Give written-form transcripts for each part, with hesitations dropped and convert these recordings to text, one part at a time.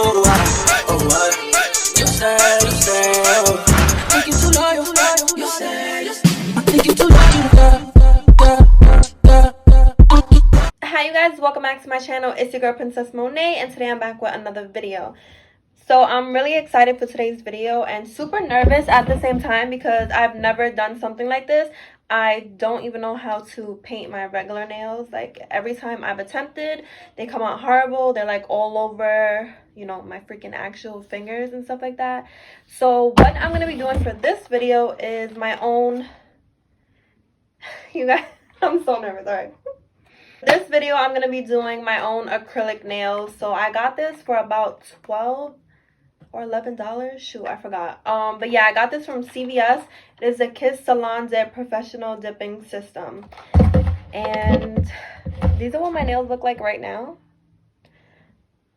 Oh what? You say, oh. I think you too loyal. You say, I think you too loyal. Hi you guys, welcome back to my channel. It's your girl Princess Monet, and today I'm back with another video. So I'm really excited for today's video and super nervous at the same time because I've never done something like this. I don't even know how to paint my regular nails. Like, every time I've attempted, they come out horrible. They're like all over, you know, my freaking actual fingers and stuff like that. So what I'm going to be doing for this video is my own... You guys, I'm so nervous. All right. This video, I'm going to be doing my own acrylic nails. So I got this for about $12 or $11. Shoot, I forgot. But yeah, I got this from CVS. It is the Kiss Salon Dip Professional Dipping System. And these are what my nails look like right now.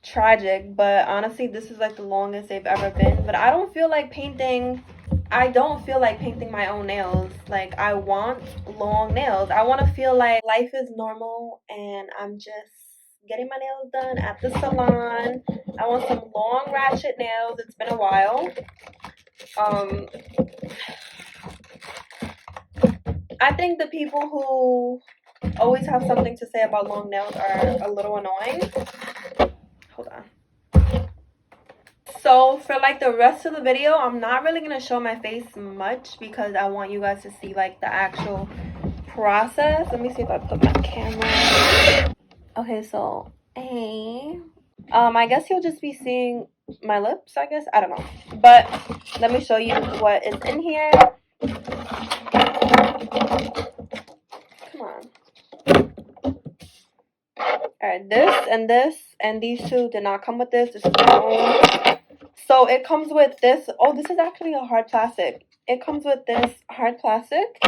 Tragic, but honestly, this is like the longest they've ever been. But I don't feel like painting... I don't feel like painting my own nails. Like, I want long nails. I want to feel like life is normal and I'm just getting my nails done at the salon. I want some long ratchet nails. It's been a while. I think the people who always have something to say about long nails are a little annoying. Hold on. So for like the rest of the video, I'm not really going to show my face much because I want you guys to see like the actual process. Let me see if I put my camera. Okay, so hey, I guess you'll just be seeing my lips, I guess. I don't know. But let me show you what is in here. Come on. Alright, this and these two did not come with this. This is my own. So it comes with this. Oh, this is actually a hard plastic. It comes with this hard plastic.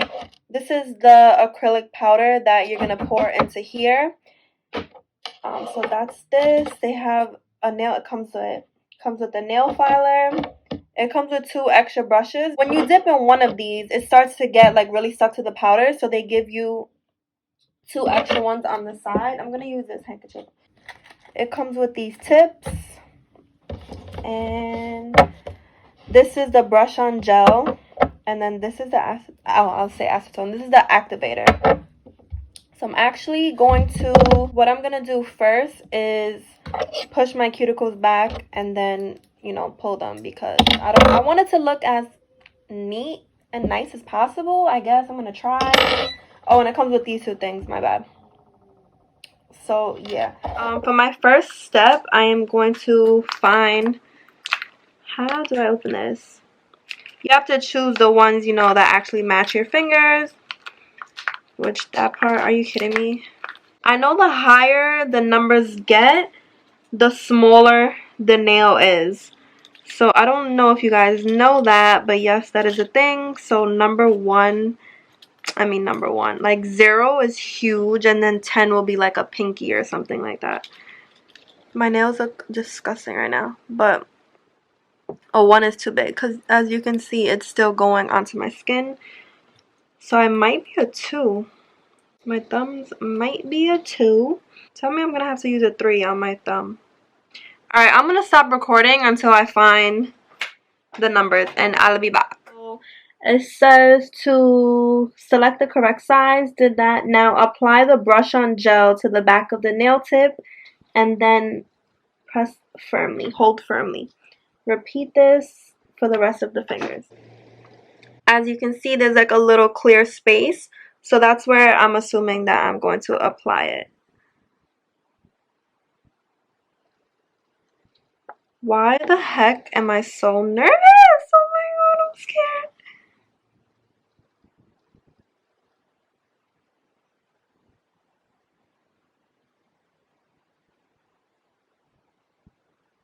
This is the acrylic powder that you're going to pour into here. So that's this. They have a nail. It comes with a nail filer. It comes with 2 extra brushes. When you dip in one of these, it starts to get like really stuck to the powder. So they give you 2 extra ones on the side. I'm going to use this handkerchief. It comes with these tips. And this is the brush on gel. And then this is the I'll say acetone. This is the activator. So I'm actually going to, what I'm going to do first is push my cuticles back and then, you know, pull them because I want it to look as neat and nice as possible. I guess I'm going to try. Oh, and it comes with these 2 things. My bad. So, yeah. For my first step, I am going to find... How do I open this? You have to choose the ones, you know, that actually match your fingers. Which, that part, are you kidding me? I know the higher the numbers get, the smaller the nail is. So, I don't know if you guys know that, but yes, that is a thing. So, number 1, like 0 is huge, and then 10 will be like a pinky or something like that. My nails look disgusting right now, but... Oh, 1 is too big because as you can see, it's still going onto my skin. So I might be a 2. My thumbs might be a 2. Tell me I'm going to have to use a 3 on my thumb. Alright, I'm going to stop recording until I find the numbers and I'll be back. So it says to select the correct size. Did that. Now apply the brush on gel to the back of the nail tip and then press firmly. Hold firmly. Repeat this for the rest of the fingers. As you can see, there's like a little clear space. So that's where I'm assuming that I'm going to apply it. Why the heck am I so nervous? Oh my god, I'm scared.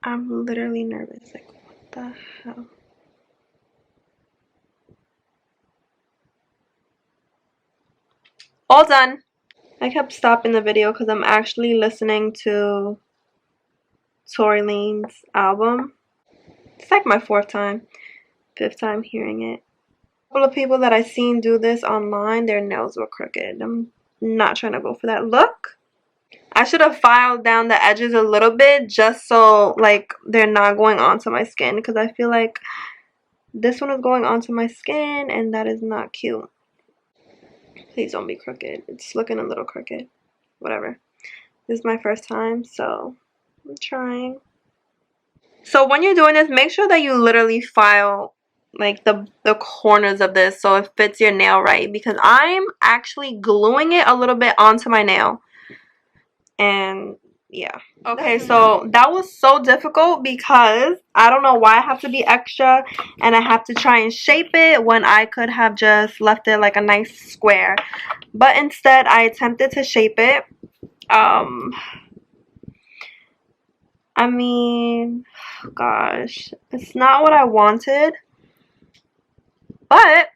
I'm literally nervous. Like, what the hell? All done. I kept stopping the video because I'm actually listening to Tory Lanez's album. It's like my 4th time, 5th time hearing it. A couple of people that I seen do this online, their nails were crooked. I'm not trying to go for that look. I should have filed down the edges a little bit just so like they're not going onto my skin, because I feel like this one is going onto my skin and that is not cute. Please don't be crooked. It's looking a little crooked. Whatever. This is my first time, so I'm trying. So when you're doing this, make sure that you literally file like the corners of this so it fits your nail right, because I'm actually gluing it a little bit onto my nail. And yeah. Okay, so that was so difficult because I don't know why I have to be extra and I have to try and shape it when I could have just left it like a nice square. But instead I attempted to shape it. I mean, gosh, it's not what I wanted, but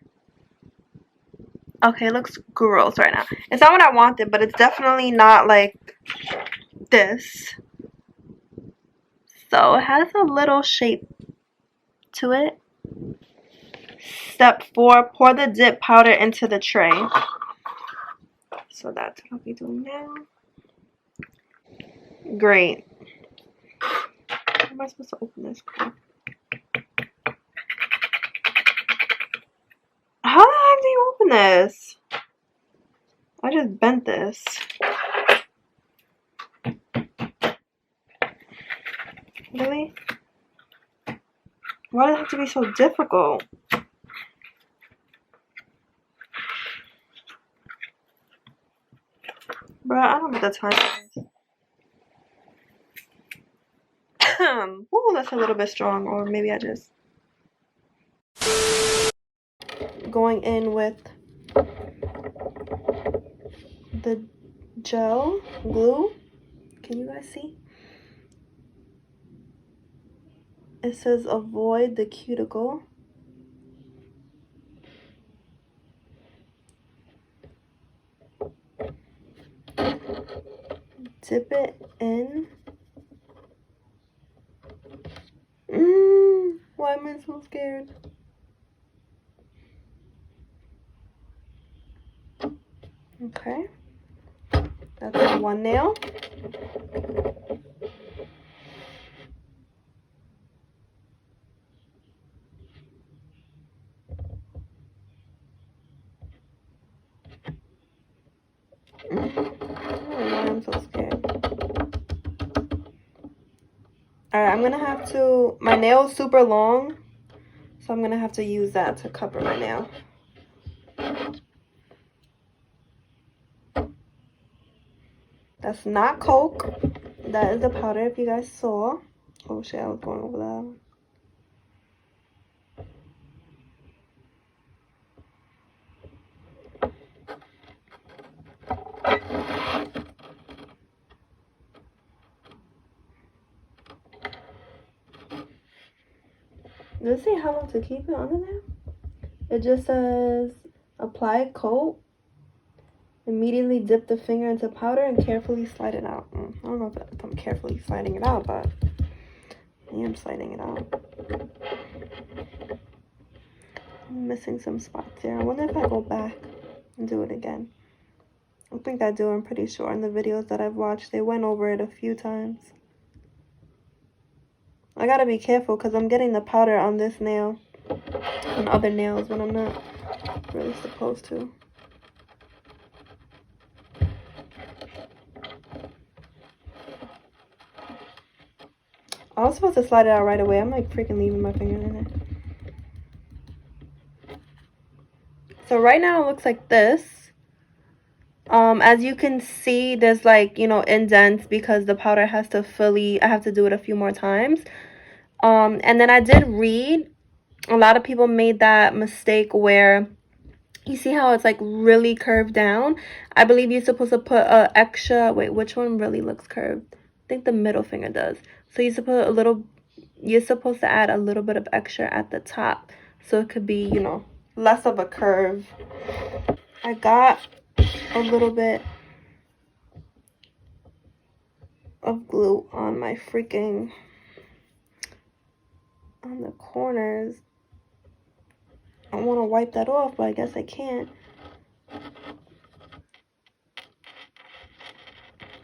okay, it looks gross right now. It's not what I wanted, but it's definitely not like this. So it has a little shape to it. Step 4, pour the dip powder into the tray. So that's what I'll be doing now. Great. How am I supposed to open this crap? How the heck do you open this? I just bent this. Really? Why does it have to be so difficult? Bruh, I don't have the time for this. Oh, that's a little bit strong, or maybe I just... Going in with the gel glue. Can you guys see? It says avoid the cuticle. Dip it in. Why am I so scared? Okay. That's one nail. I don't know why I'm so scared. Alright, I'm gonna have to... My nail's super long, so I'm gonna have to use that to cover my nail. That's not Coke. That is the powder, if you guys saw. Oh shit, I was going over that. Does it say how long to keep it under there? It just says apply coat. Immediately dip the finger into powder and carefully slide it out. I don't know if I'm carefully sliding it out, but I am sliding it out. I'm missing some spots here. I wonder if I go back and do it again. I think I do, I'm pretty sure. In the videos that I've watched, they went over it a few times. I gotta be careful because I'm getting the powder on this nail and other nails when I'm not really supposed to. I was supposed to slide it out right away. I'm like freaking leaving my finger in there. So right now it looks like this. As you can see, there's like, you know, indents because the powder has to I have to do it a few more times. And then I did read, a lot of people made that mistake where you see how it's like really curved down. I believe you're supposed to put a extra, wait, which one really looks curved? I think the middle finger does. So you're supposed to add a little bit of extra at the top so it could be, you know, less of a curve. I got a little bit of glue on my on the corners. I want to wipe that off, but I guess I can't.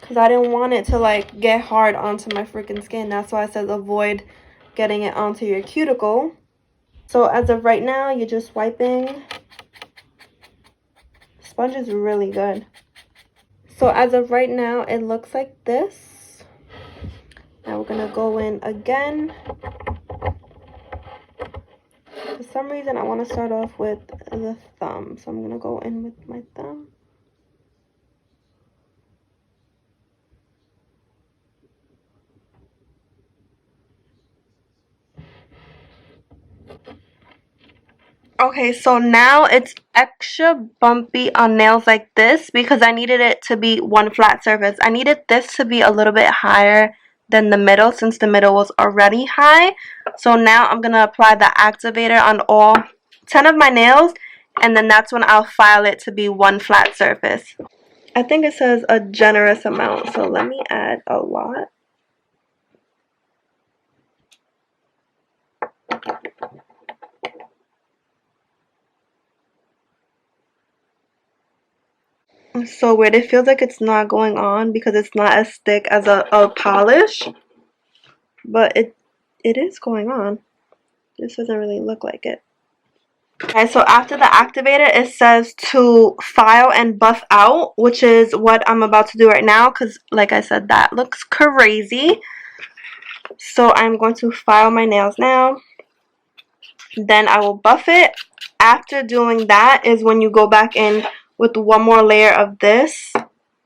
because I didn't want it to like get hard onto my freaking skin. That's why I said avoid getting it onto your cuticle. So as of right now, you're just wiping. Sponge is really good. So as of right now, it looks like this. Now we're gonna go in again. For some reason, I want to start off with the thumb, so I'm gonna go in with my thumb. Okay, so now it's extra bumpy on nails like this because I needed it to be one flat surface. I needed this to be a little bit higher than the middle since the middle was already high. So now I'm going to apply the activator on all 10 of my nails, and then that's when I'll file it to be one flat surface. I think it says a generous amount, so let me add a lot. So weird. It feels like it's not going on because it's not as thick as a polish, but it is going on. This doesn't really look like it. Okay, so after the activator, it says to file and buff out, which is what I'm about to do right now because, like I said, that looks crazy. So I'm going to file my nails now. Then I will buff it. After doing that is when you go back in with one more layer of this.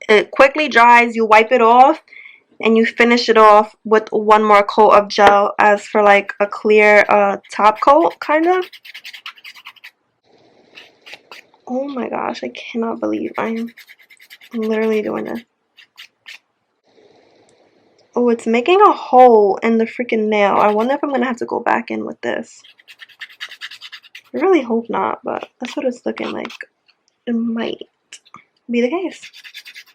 It quickly dries, you wipe it off, and you finish it off with one more coat of gel as for like a clear top coat, kind of. Oh my gosh, I cannot believe I'm literally doing this. Oh, it's making a hole in the freaking nail. I wonder if I'm going to have to go back in with this. I really hope not, but that's what it's looking like. It might be the case.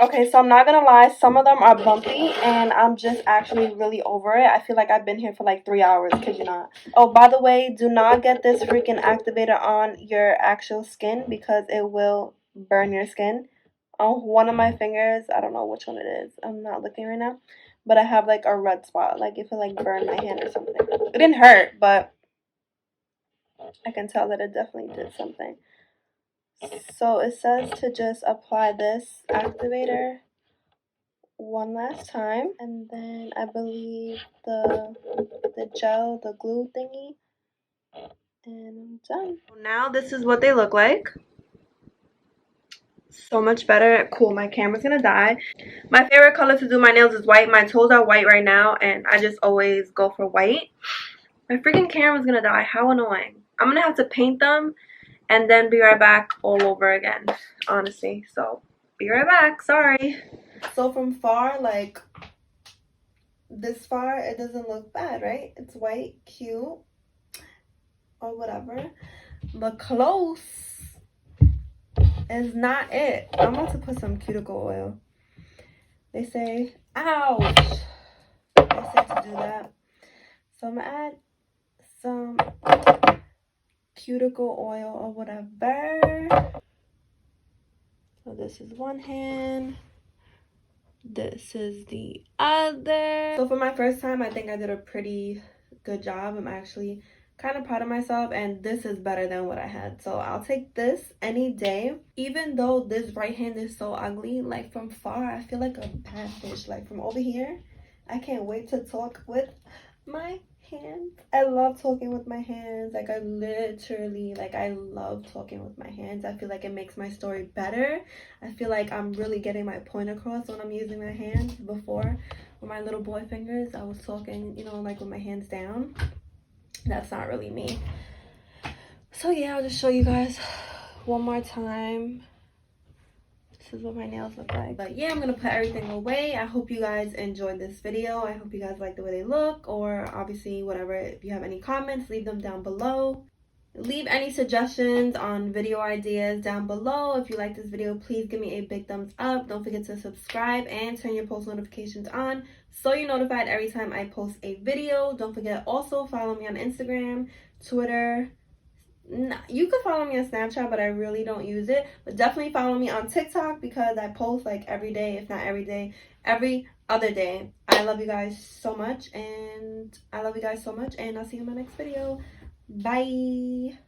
Okay, so I'm not gonna lie, some of them are bumpy and I'm just actually really over it. I feel like I've been here for like 3 hours, kid you not. Oh, by the way, do not get this freaking activator on your actual skin because it will burn your skin. On one of my fingers, I don't know which one it is, I'm not looking right now, but I have like a red spot, like if it like burned my hand or something. It didn't hurt, but I can tell that it definitely did something. So it says to just apply this activator one last time, and then I believe the gel, the glue thingy, and I'm done. Now this is what they look like. So much better. Cool, my camera's gonna die. My favorite color to do my nails is white. My toes are white right now, and I just always go for white. My freaking camera's gonna die. How annoying. I'm gonna have to paint them and then be right back all over again, honestly. So be right back. Sorry. So from far, like this far, it doesn't look bad, right? It's white, cute, or whatever. But close is not it. I'm about to put some cuticle oil. They say, ouch. They say to do that. So I'm gonna add some cuticle oil or whatever. So this is one hand. This is the other. So for my first time, I think I did a pretty good job. I'm actually kind of proud of myself, and this is better than what I had. So I'll take this any day. Even though this right hand is so ugly, like from far, I feel like a bad bitch. Like from over here, I can't wait to talk with my hands. I love talking with my hands. Like I literally, like I love talking with my hands. I feel like it makes my story better. I feel like I'm really getting my point across when I'm using my hands. Before with my little boy fingers, I was talking, you know, like with my hands down. That's not really me. So yeah, I'll just show you guys one more time. This is what my nails look like. But yeah, I'm gonna put everything away. I hope you guys enjoyed this video. I hope you guys like the way they look, or obviously whatever. If you have any comments, leave them down below. Leave any suggestions on video ideas down below. If you like this video, please give me a big thumbs up. Don't forget to subscribe and turn your post notifications on so you're notified every time I post a video. Don't forget also follow me on Instagram, Twitter, You can follow me on Snapchat, but I really don't use it. But definitely follow me on TikTok because I post like every day, if not every day, every other day. I love you guys so much, and I'll see you in my next video. Bye.